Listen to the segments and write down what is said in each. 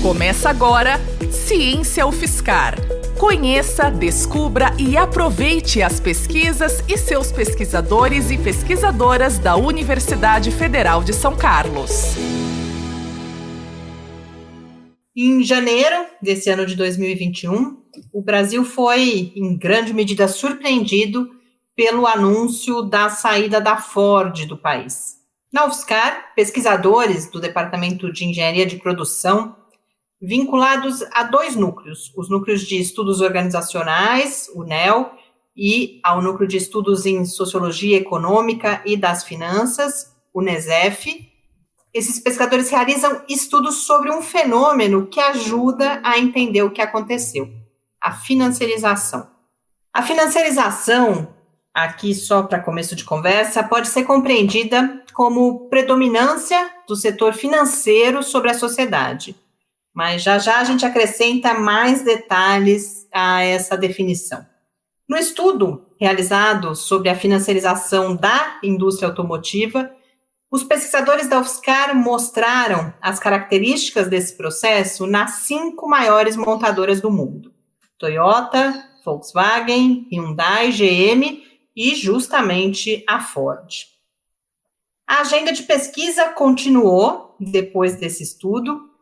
Começa agora Ciência UFSCar. Conheça, descubra e aproveite as pesquisas e seus pesquisadores e pesquisadoras da Universidade Federal de São Carlos. Em janeiro desse ano de 2021, o Brasil foi, em grande medida, surpreendido pelo anúncio da saída da Ford do país. Na UFSCar, pesquisadores do Departamento de Engenharia de Produção, vinculados a dois núcleos, os núcleos de estudos organizacionais, o NEL, e ao núcleo de estudos em sociologia econômica e das finanças, o NESEF. Esses pesquisadores realizam estudos sobre um fenômeno que ajuda a entender o que aconteceu, a financiarização. A financiarização, aqui só para começo de conversa, pode ser compreendida como predominância do setor financeiro sobre a sociedade. Mas já a gente acrescenta mais detalhes a essa definição. No estudo realizado sobre a financiarização da indústria automotiva, os pesquisadores da UFSCar mostraram as características desse processo nas 5 maiores montadoras do mundo: Toyota, Volkswagen, Hyundai, GM e justamente a Ford. A agenda de pesquisa continuou depois desse estudo,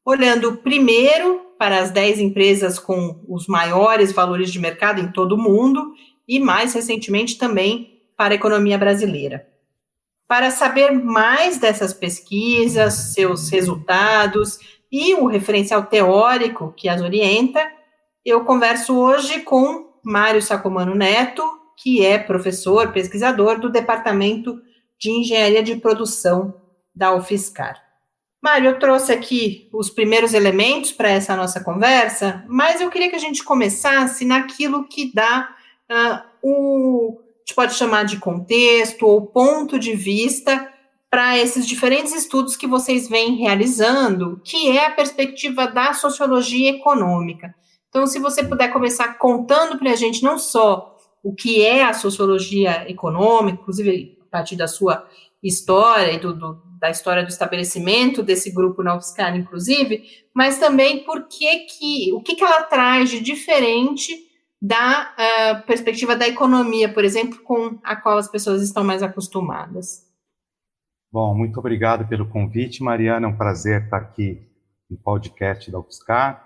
olhando primeiro para as 10 empresas com os maiores valores de mercado em todo o mundo e, mais recentemente, também para a economia brasileira. Para saber mais dessas pesquisas, seus resultados e o referencial teórico que as orienta, eu converso hoje com Mário Sacomano Neto, que é professor, pesquisador do Departamento de Engenharia de Produção da UFSCar. Mário, eu trouxe aqui os primeiros elementos para essa nossa conversa, mas eu queria que a gente começasse naquilo que dá a gente pode chamar de contexto ou ponto de vista para esses diferentes estudos que vocês vêm realizando, que é a perspectiva da sociologia econômica. Então, se você puder começar contando para a gente não só o que é a sociologia econômica, inclusive a partir da sua história e da história do estabelecimento desse grupo na UFSCar, inclusive, mas também o que ela traz de diferente da perspectiva da economia, por exemplo, com a qual as pessoas estão mais acostumadas. Bom, muito obrigado pelo convite, Mariana. É um prazer estar aqui no podcast da UFSCar.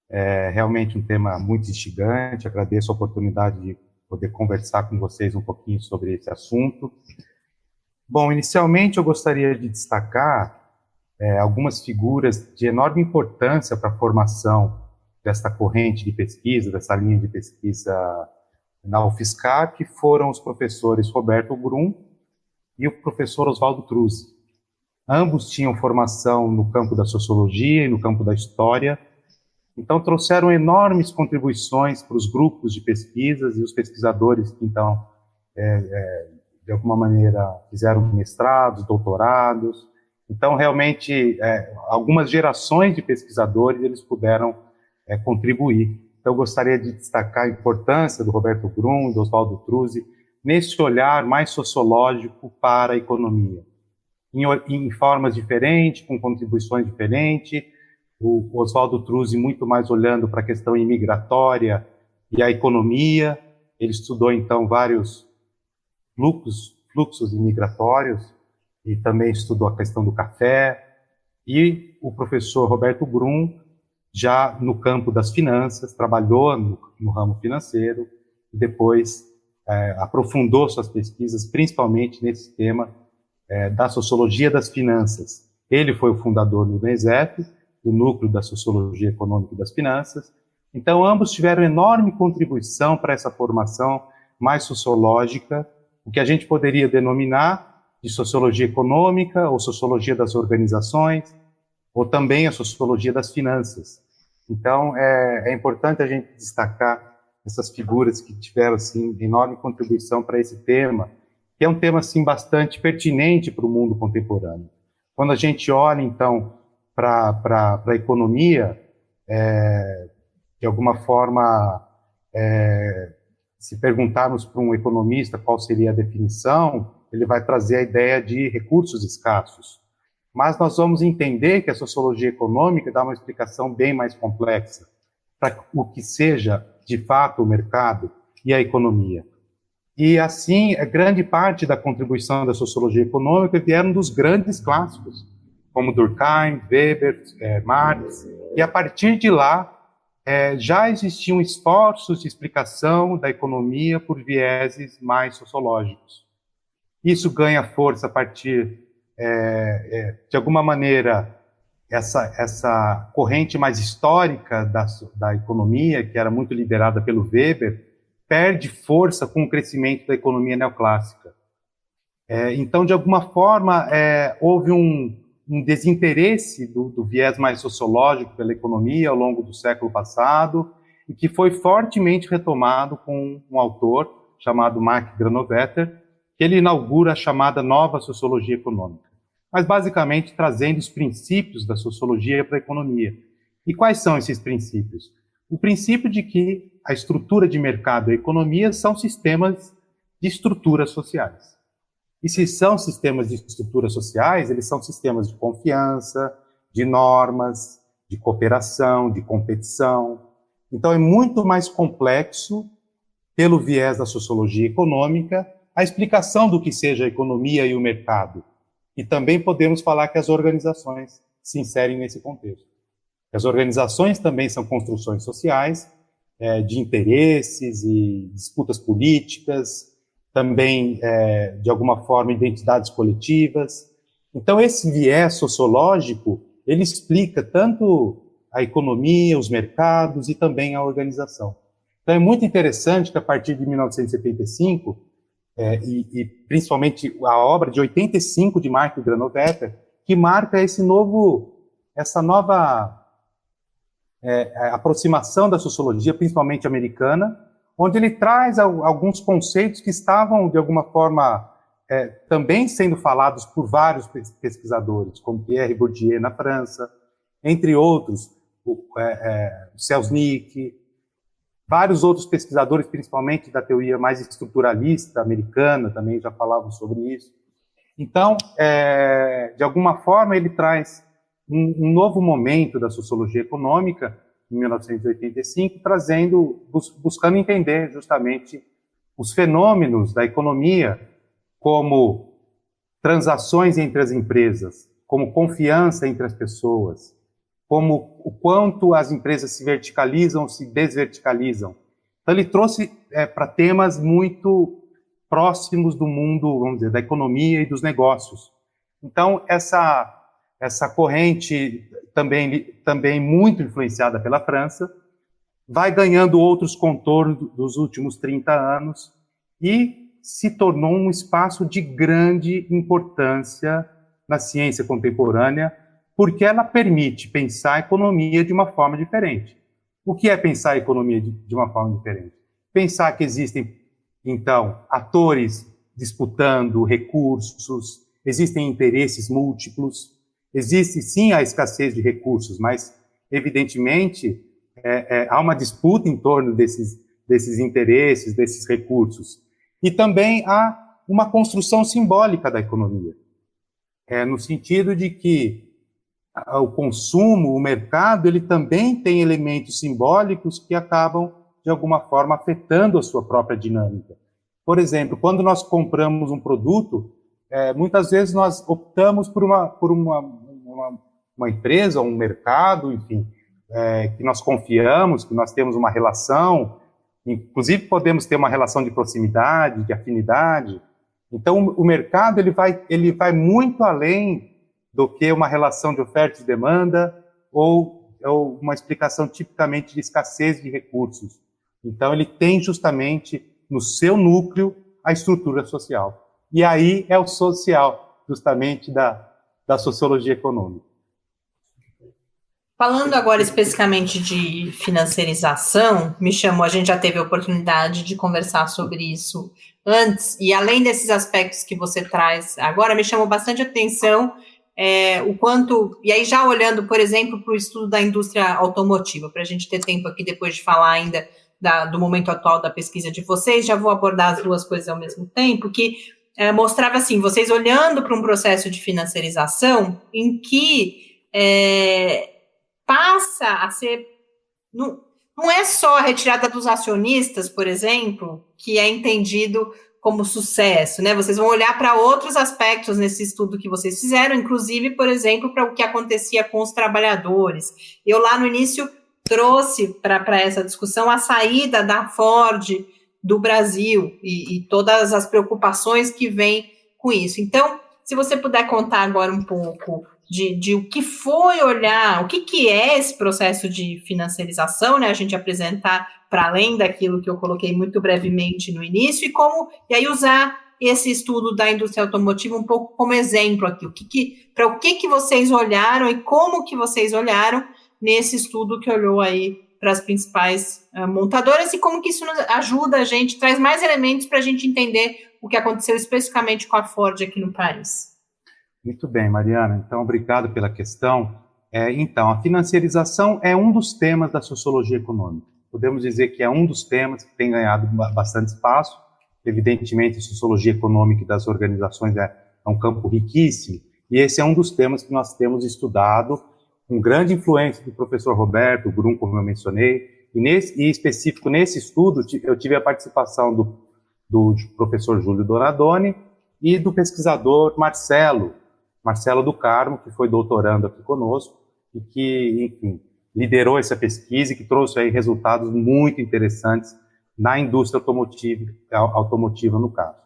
É realmente um tema muito instigante. Agradeço a oportunidade de poder conversar com vocês um pouquinho sobre esse assunto. Bom, inicialmente eu gostaria de destacar algumas figuras de enorme importância para a formação desta corrente de pesquisa, dessa linha de pesquisa na UFSCar, que foram os professores Roberto Brum e o professor Oswaldo Truzzi. Ambos tinham formação no campo da sociologia e no campo da história, então trouxeram enormes contribuições para os grupos de pesquisas e os pesquisadores que, então, de alguma maneira, fizeram mestrados, doutorados. Então, realmente, algumas gerações de pesquisadores, eles puderam contribuir. Então, eu gostaria de destacar a importância do Roberto Brum e do Oswaldo Truzzi nesse olhar mais sociológico para a economia, em formas diferentes, com contribuições diferentes. O Oswaldo Truzzi muito mais olhando para a questão imigratória e a economia. Ele estudou, então, vários fluxos imigratórios e também estudou a questão do café. E o professor Roberto Brum, já no campo das finanças, trabalhou no ramo financeiro e depois aprofundou suas pesquisas, principalmente nesse tema da sociologia das finanças. Ele foi o fundador do NESEF, do Núcleo da Sociologia Econômica e das Finanças. Então, ambos tiveram enorme contribuição para essa formação mais sociológica, o que a gente poderia denominar de sociologia econômica ou sociologia das organizações, ou também a sociologia das finanças. Então, é importante a gente destacar essas figuras que tiveram, assim, enorme contribuição para esse tema, que é um tema, assim, bastante pertinente para o mundo contemporâneo. Quando a gente olha, então, para a economia, de alguma forma, se perguntarmos para um economista qual seria a definição, ele vai trazer a ideia de recursos escassos. mas nós vamos entender que a sociologia econômica dá uma explicação bem mais complexa para o que seja, de fato, o mercado e a economia. E, assim, a grande parte da contribuição da sociologia econômica vieram dos grandes clássicos, como Durkheim, Weber, Marx, e a partir de lá já existiam esforços de explicação da economia por vieses mais sociológicos. Isso ganha força a partir, de alguma maneira, essa corrente mais histórica da economia, que era muito liderada pelo Weber, perde força com o crescimento da economia neoclássica. Então, de alguma forma, houve um desinteresse do viés mais sociológico pela economia ao longo do século passado, e que foi fortemente retomado com um autor chamado Mark Granovetter, que ele inaugura a chamada nova sociologia econômica, mas basicamente trazendo os princípios da sociologia para a economia. E quais são esses princípios? O princípio de que a estrutura de mercado e a economia são sistemas de estruturas sociais. E se são sistemas de estruturas sociais, eles são sistemas de confiança, de normas, de cooperação, de competição. Então, é muito mais complexo, pelo viés da sociologia econômica, a explicação do que seja a economia e o mercado. E também podemos falar que as organizações se inserem nesse contexto. As organizações também são construções sociais, de interesses e disputas políticas, também, de alguma forma, identidades coletivas. Então, esse viés sociológico, ele explica tanto a economia, os mercados e também a organização. Então, é muito interessante que, a partir de 1975, e principalmente a obra de 85 de Mark Granovetter, que marca essa nova aproximação da sociologia, principalmente americana, onde ele traz alguns conceitos que estavam, de alguma forma, também sendo falados por vários pesquisadores, como Pierre Bourdieu na França, entre outros, Selznick, vários outros pesquisadores, principalmente da teoria mais estruturalista americana, também já falavam sobre isso. Então, de alguma forma, ele traz um novo momento da sociologia econômica, em 1985, buscando entender justamente os fenômenos da economia como transações entre as empresas, como confiança entre as pessoas, como o quanto as empresas se verticalizam, se desverticalizam. Então, ele trouxe para temas muito próximos do mundo, vamos dizer, da economia e dos negócios. Então, essa corrente, também muito influenciada pela França, vai ganhando outros contornos dos últimos 30 anos e se tornou um espaço de grande importância na ciência contemporânea, porque ela permite pensar a economia de uma forma diferente. O que é pensar a economia de uma forma diferente? Pensar que existem, então, atores disputando recursos, existem interesses múltiplos, existe, sim, a escassez de recursos, mas, evidentemente, há uma disputa em torno desses interesses, desses recursos. E também há uma construção simbólica da economia, no sentido de que o consumo, o mercado, ele também tem elementos simbólicos que acabam, de alguma forma, afetando a sua própria dinâmica. Por exemplo, quando nós compramos um produto, muitas vezes nós optamos por uma empresa, um mercado, enfim, que nós confiamos, que nós temos uma relação, inclusive podemos ter uma relação de proximidade, de afinidade. Então, o mercado ele vai muito além do que uma relação de oferta e demanda ou uma explicação tipicamente de escassez de recursos. Então, ele tem justamente no seu núcleo a estrutura social. E aí é o social, justamente, da sociologia econômica. Falando agora especificamente de financiarização, a gente já teve a oportunidade de conversar sobre isso antes, e além desses aspectos que você traz agora, me chamou bastante atenção o quanto, e aí já olhando, por exemplo, para o estudo da indústria automotiva, para a gente ter tempo aqui depois de falar ainda do momento atual da pesquisa de vocês, já vou abordar as duas coisas ao mesmo tempo, que mostrava assim, vocês olhando para um processo de financiarização em que passa a ser... Não é só a retirada dos acionistas, por exemplo, que é entendido como sucesso, né? Vocês vão olhar para outros aspectos nesse estudo que vocês fizeram, inclusive, por exemplo, para o que acontecia com os trabalhadores. Eu lá no início trouxe para essa discussão a saída da Ford do Brasil e todas as preocupações que vêm com isso. Então, se você puder contar agora um pouco de o que foi olhar, o que é esse processo de financiarização, né? A gente apresentar para além daquilo que eu coloquei muito brevemente no início, e aí usar esse estudo da indústria automotiva um pouco como exemplo aqui, para o que vocês olharam e como que vocês olharam nesse estudo que olhou aí para as principais montadoras e como que isso nos ajuda a gente, traz mais elementos para a gente entender o que aconteceu especificamente com a Ford aqui no país. Muito bem, Mariana. Então, obrigado pela questão. Então, a financiarização é um dos temas da sociologia econômica. Podemos dizer que é um dos temas que tem ganhado bastante espaço. Evidentemente, a sociologia econômica das organizações é um campo riquíssimo, e esse é um dos temas que nós temos estudado, com grande influência do professor Roberto Grum, como eu mencionei, e específico nesse estudo, eu tive a participação do professor Júlio Donadoni e do pesquisador Marcelo do Carmo, que foi doutorando aqui conosco, e que, enfim, liderou essa pesquisa e que trouxe aí resultados muito interessantes na indústria automotiva no caso.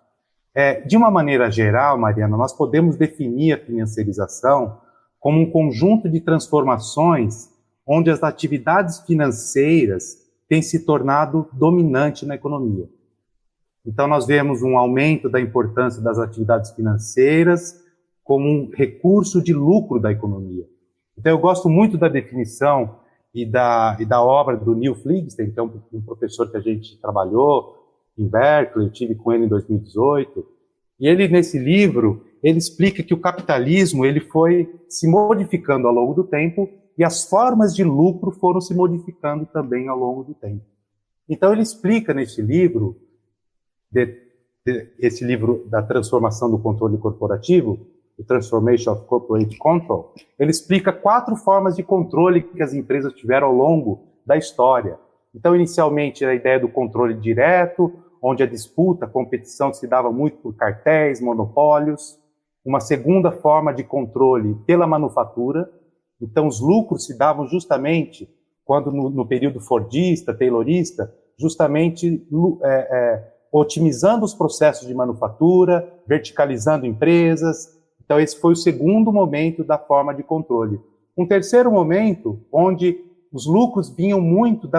De uma maneira geral, Mariana, nós podemos definir a financiarização como um conjunto de transformações onde as atividades financeiras têm se tornado dominante na economia. Então, nós vemos um aumento da importância das atividades financeiras como um recurso de lucro da economia. Então, eu gosto muito da definição e da obra do Neil Fligstein, que é um professor que a gente trabalhou em Berkeley, eu tive com ele em 2018, e ele, nesse livro, ele explica que o capitalismo ele foi se modificando ao longo do tempo e as formas de lucro foram se modificando também ao longo do tempo. Então, ele explica nesse livro, esse livro da transformação do controle corporativo, The Transformation of Corporate Control, ele explica 4 formas de controle que as empresas tiveram ao longo da história. Então, inicialmente, a ideia do controle direto, onde a disputa, a competição se dava muito por cartéis, monopólios. Uma segunda forma de controle pela manufatura. Então, os lucros se davam justamente quando, no período fordista, taylorista, justamente otimizando os processos de manufatura, verticalizando empresas. Então, esse foi o segundo momento da forma de controle. Um terceiro momento, onde os lucros vinham muito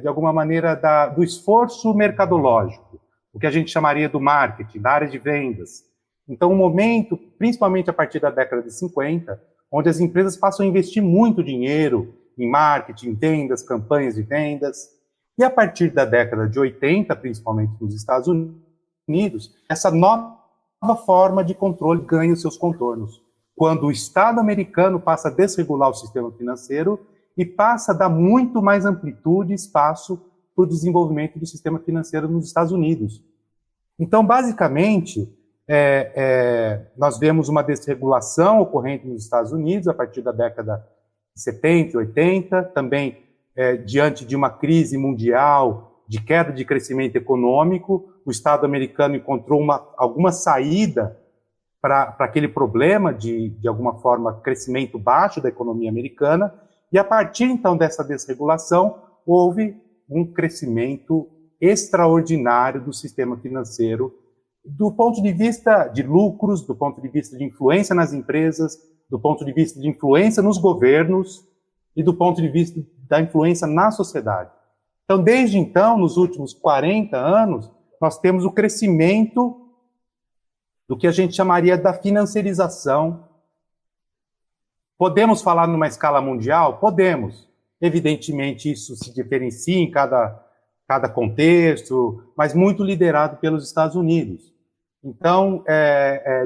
de alguma maneira, do esforço mercadológico, o que a gente chamaria do marketing, da área de vendas. Então, um momento, principalmente a partir da década de 50, onde as empresas passam a investir muito dinheiro em marketing, vendas, campanhas de vendas. E a partir da década de 80, principalmente nos Estados Unidos, essa nova forma de controle ganha os seus contornos. Quando o Estado americano passa a desregular o sistema financeiro e passa a dar muito mais amplitude e espaço para o desenvolvimento do sistema financeiro nos Estados Unidos. Então, basicamente, nós vemos uma desregulação ocorrente nos Estados Unidos a partir da década de 70 e 80, também diante de uma crise mundial de queda de crescimento econômico, o Estado americano encontrou alguma saída para aquele problema de alguma forma, crescimento baixo da economia americana, e a partir, então, dessa desregulação, houve um crescimento extraordinário do sistema financeiro, do ponto de vista de lucros, do ponto de vista de influência nas empresas, do ponto de vista de influência nos governos e do ponto de vista da influência na sociedade. Então, desde então, nos últimos 40 anos, nós temos o crescimento do que a gente chamaria da financiarização. Podemos falar numa escala mundial? Podemos. Evidentemente, isso se diferencia em cada contexto, mas muito liderado pelos Estados Unidos. Então,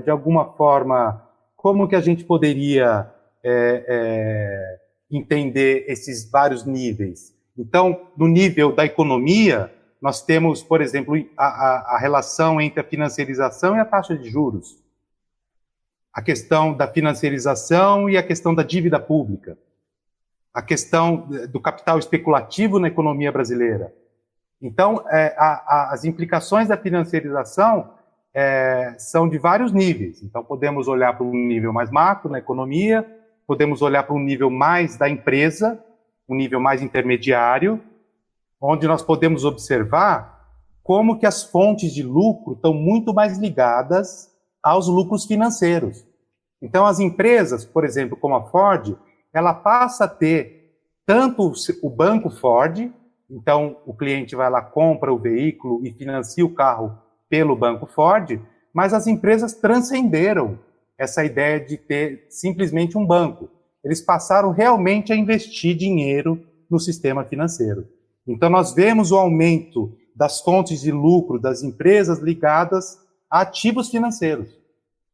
de alguma forma, como que a gente poderia entender esses vários níveis? Então, no nível da economia, nós temos, por exemplo, a relação entre a financiarização e a taxa de juros, a questão da financiarização e a questão da dívida pública, a questão do capital especulativo na economia brasileira. Então, as implicações da financiarização são de vários níveis. Então, podemos olhar para um nível mais macro na economia, podemos olhar para um nível mais da empresa, um nível mais intermediário, onde nós podemos observar como que as fontes de lucro estão muito mais ligadas aos lucros financeiros. Então, as empresas, por exemplo, como a Ford, ela passa a ter tanto o banco Ford, então o cliente vai lá, compra o veículo e financia o carro pelo banco Ford, mas as empresas transcenderam essa ideia de ter simplesmente um banco. Eles passaram realmente a investir dinheiro no sistema financeiro. Então, nós vemos o aumento das fontes de lucro das empresas ligadas a ativos financeiros.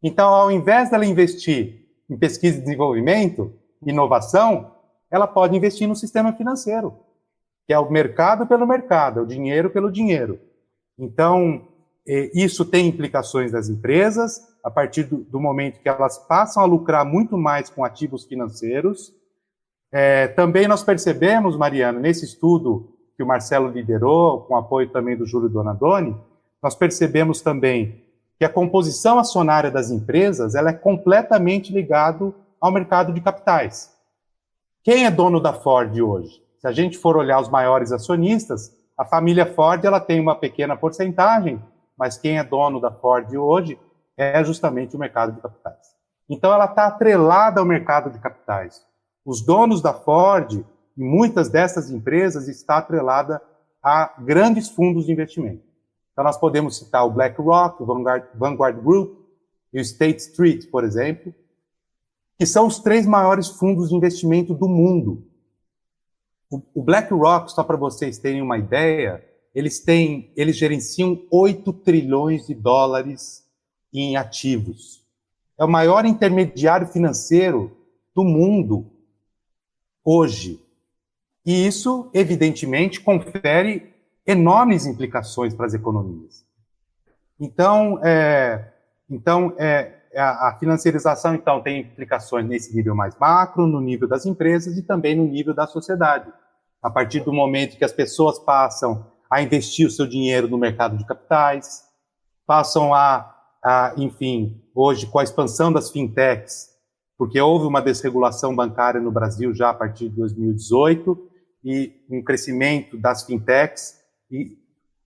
Então, ao invés dela investir em pesquisa e desenvolvimento, inovação, ela pode investir no sistema financeiro, que é o mercado pelo mercado, é o dinheiro pelo dinheiro. Então, isso tem implicações das empresas, a partir do momento que elas passam a lucrar muito mais com ativos financeiros. Também nós percebemos, Mariana, nesse estudo que o Marcelo liderou, com apoio também do Júlio Donadoni, nós percebemos também que a composição acionária das empresas ela é completamente ligada ao mercado de capitais. Quem é dono da Ford hoje? Se a gente for olhar os maiores acionistas, a família Ford ela tem uma pequena porcentagem, mas quem é dono da Ford hoje é justamente o mercado de capitais. Então, ela está atrelada ao mercado de capitais. Os donos da Ford e muitas dessas empresas estão atreladas a grandes fundos de investimento. Então, nós podemos citar o BlackRock, o Vanguard Group e o State Street, por exemplo, que são os 3 maiores fundos de investimento do mundo. O BlackRock, só para vocês terem uma ideia, eles gerenciam 8 trilhões de dólares em ativos. É o maior intermediário financeiro do mundo hoje. E isso, evidentemente, confere enormes implicações para as economias. Então, a financiarização, então, tem implicações nesse nível mais macro, no nível das empresas e também no nível da sociedade. A partir do momento que as pessoas passam a investir o seu dinheiro no mercado de capitais, passam enfim, hoje com a expansão das fintechs, porque houve uma desregulação bancária no Brasil já a partir de 2018 e um crescimento das fintechs e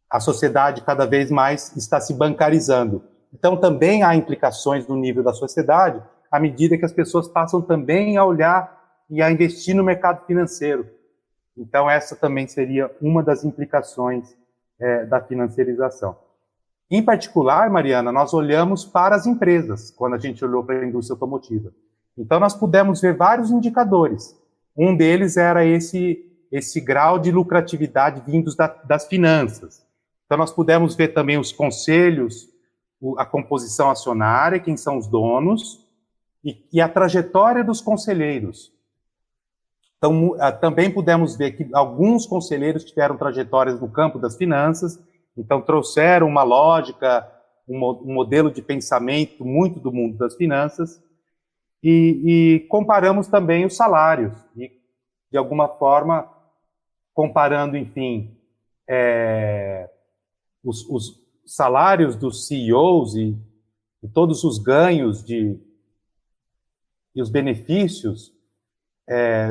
a sociedade cada vez mais está se bancarizando. Então, também há implicações no nível da sociedade, à medida que as pessoas passam também a olhar e a investir no mercado financeiro. Então, essa também seria uma das implicações da financiarização. Em particular, Mariana, nós olhamos para as empresas, quando a gente olhou para a indústria automotiva. Então, nós pudemos ver vários indicadores. Um deles era esse grau de lucratividade vindos das finanças. Então, nós pudemos ver também os conselhos, a composição acionária, quem são os donos, e a trajetória dos conselheiros. Então, também pudemos ver que alguns conselheiros tiveram trajetórias no campo das finanças, então trouxeram uma lógica, um modelo de pensamento muito do mundo das finanças, e comparamos também os salários, e, de alguma forma, comparando, enfim, os salários dos CEOs e todos os ganhos e os benefícios,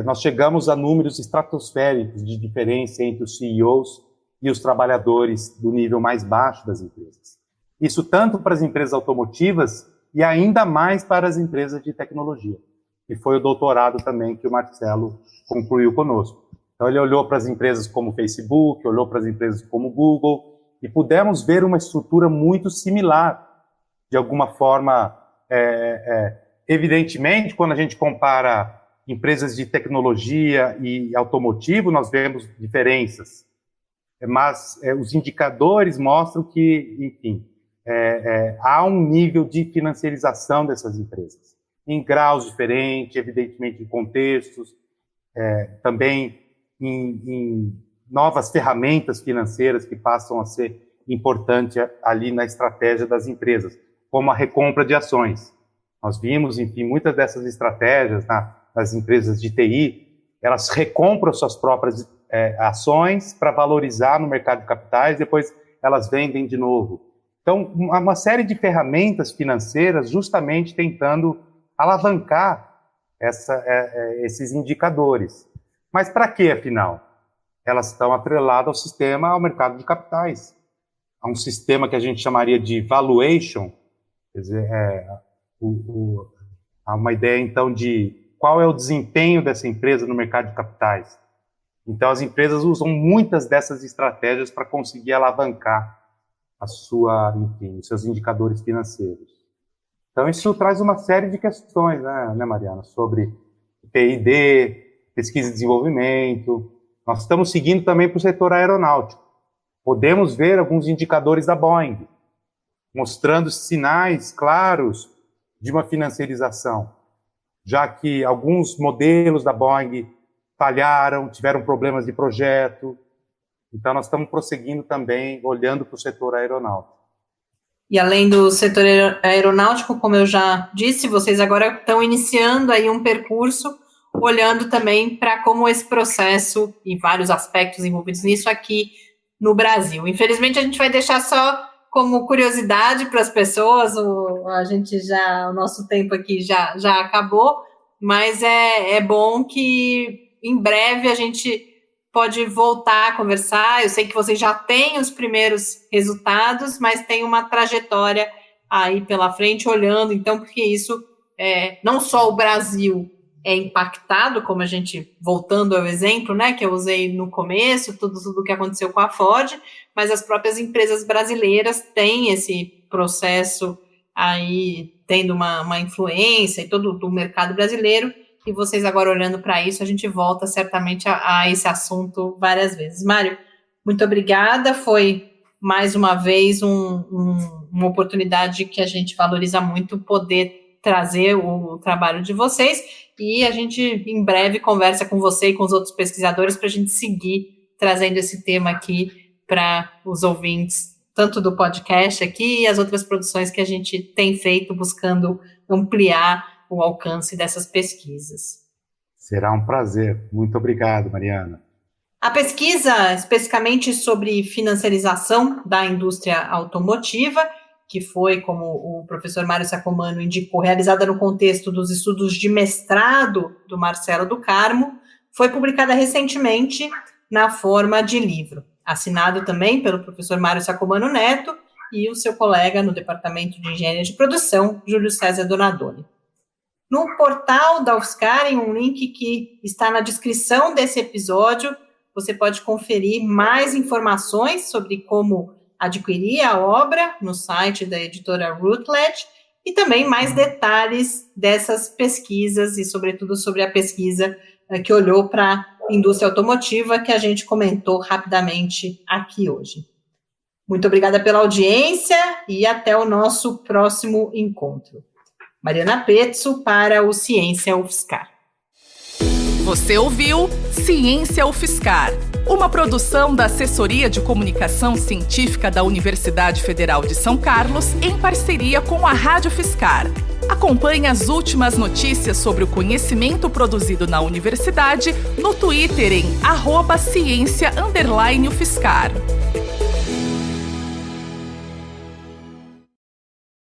nós chegamos a números estratosféricos de diferença entre os CEOs e os trabalhadores do nível mais baixo das empresas. Isso tanto para as empresas automotivas e ainda mais para as empresas de tecnologia. E foi o doutorado também que o Marcelo concluiu conosco. Então, ele olhou para as empresas como o Facebook, olhou para as empresas como o Google, e pudemos ver uma estrutura muito similar. De alguma forma, evidentemente, quando a gente compara empresas de tecnologia e automotivo, nós vemos diferenças. Mas os indicadores mostram que, enfim, há um nível de financiarização dessas empresas, em graus diferentes, evidentemente em contextos, também em novas ferramentas financeiras que passam a ser importantes ali na estratégia das empresas, como a recompra de ações. Nós vimos, enfim, muitas dessas estratégias nas empresas de TI, elas recompram suas próprias ações para valorizar no mercado de capitais, depois elas vendem de novo. Então, uma série de ferramentas financeiras justamente tentando alavancar esses indicadores. Mas para quê, afinal? Elas estão atreladas ao mercado de capitais, a um sistema que a gente chamaria de valuation, quer dizer, há uma ideia, então, de qual é o desempenho dessa empresa no mercado de capitais. Então, as empresas usam muitas dessas estratégias para conseguir alavancar os seus indicadores financeiros. Então, isso traz uma série de questões, né, Mariana, sobre P&D, pesquisa e desenvolvimento. Nós estamos seguindo também para o setor aeronáutico. Podemos ver alguns indicadores da Boeing, mostrando sinais claros de uma financiarização, já que alguns modelos da Boeing falharam, tiveram problemas de projeto. Então, nós estamos prosseguindo também, olhando para o setor aeronáutico. E além do setor aeronáutico, como eu já disse, vocês agora estão iniciando aí um percurso, olhando também para como esse processo e vários aspectos envolvidos nisso aqui no Brasil. Infelizmente, a gente vai deixar só como curiosidade para as pessoas, o nosso tempo aqui já acabou, mas é bom que em breve a gente pode voltar a conversar. Eu sei que vocês já têm os primeiros resultados, mas tem uma trajetória aí pela frente, olhando, então, porque isso, não só o Brasil é impactado, como a gente, voltando ao exemplo, né, que eu usei no começo, tudo que aconteceu com a Ford, mas as próprias empresas brasileiras têm esse processo aí, tendo uma influência em todo o mercado brasileiro, e vocês agora olhando para isso, a gente volta certamente a esse assunto várias vezes. Mário, muito obrigada, foi mais uma vez uma oportunidade que a gente valoriza muito, poder trazer o trabalho de vocês, e a gente em breve conversa com você e com os outros pesquisadores para a gente seguir trazendo esse tema aqui para os ouvintes, tanto do podcast aqui e as outras produções que a gente tem feito, buscando ampliar o alcance dessas pesquisas. Será um prazer. Muito obrigado, Mariana. A pesquisa, especificamente sobre financiarização da indústria automotiva, que foi, como o professor Mário Sacomano indicou, realizada no contexto dos estudos de mestrado do Marcelo do Carmo, foi publicada recentemente na forma de livro, assinado também pelo professor Mário Sacomano Neto e o seu colega no Departamento de Engenharia de Produção, Júlio César Donadoni. No portal da UFSCar, em um link que está na descrição desse episódio, você pode conferir mais informações sobre como adquirir a obra no site da editora Routledge e também mais detalhes dessas pesquisas e, sobretudo, sobre a pesquisa que olhou para a indústria automotiva que a gente comentou rapidamente aqui hoje. Muito obrigada pela audiência e até o nosso próximo encontro. Mariana Pezzo para o Ciência UFSCar. Você ouviu Ciência UFSCar, uma produção da Assessoria de Comunicação Científica da Universidade Federal de São Carlos, em parceria com a Rádio UFSCar. Acompanhe as últimas notícias sobre o conhecimento produzido na universidade no Twitter em @ciência_UFSCar.